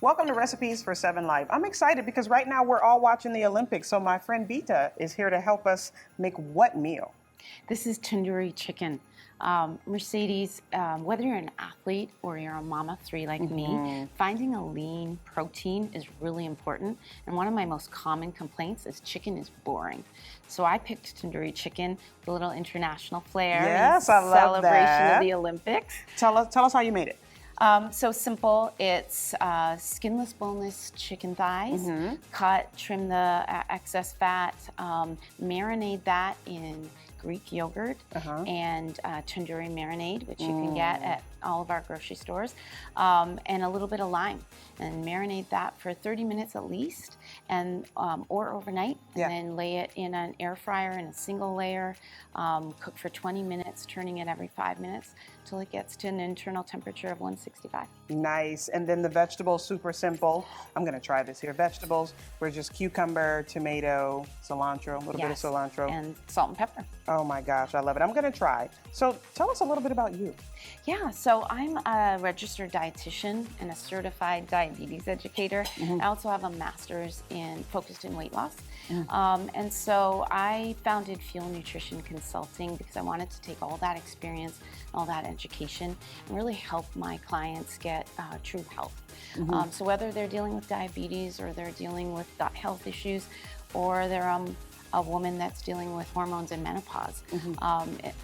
Welcome to Recipes for 7 Live. I'm excited because right now we're all watching the Olympics, so my friend Beeta is here to help us make what meal? This is tandoori chicken. Mercedes, whether you're an athlete or you're a mama 3 like me, finding a lean protein is really important. And one of my most common complaints is chicken is boring. So I picked tandoori chicken with a little international flair. Yes, in I love celebration that. of the Olympics. Tell us how you made it. So simple. It's skinless, boneless chicken thighs. Cut, trim the excess fat, marinate that in Greek yogurt and tandoori marinade, which you can get at all of our grocery stores, and a little bit of lime, and marinate that for 30 minutes at least, and or overnight, and then lay it in an air fryer in a single layer. Cook for 20 minutes, turning it every 5 minutes till it gets to an internal temperature of 165. Nice. And then the vegetables, super simple. I'm going to try this here. Vegetables were just cucumber, tomato, cilantro, a little bit of cilantro. And salt and pepper. Oh my gosh, I love it. I'm going to try. So tell us a little bit about you. Yeah, so I'm a registered dietitian and a certified diabetes educator. I also have a master's focused in weight loss. And so I founded Fuel Nutrition Consulting because I wanted to take all that experience, all that education, and really help my clients get true health. So whether they're dealing with diabetes or they're dealing with gut health issues, or they're a woman that's dealing with hormones and menopause,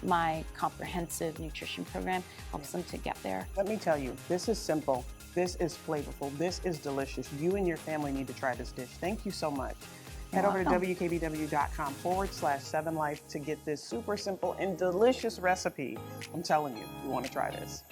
my comprehensive nutrition program helps them to get there. Let me tell you, this is simple. This is flavorful. This is delicious. You and your family need to try this dish. Thank you so much. Head over to wkbw.com/7life to get this super simple and delicious recipe. I'm telling you, you want to try this.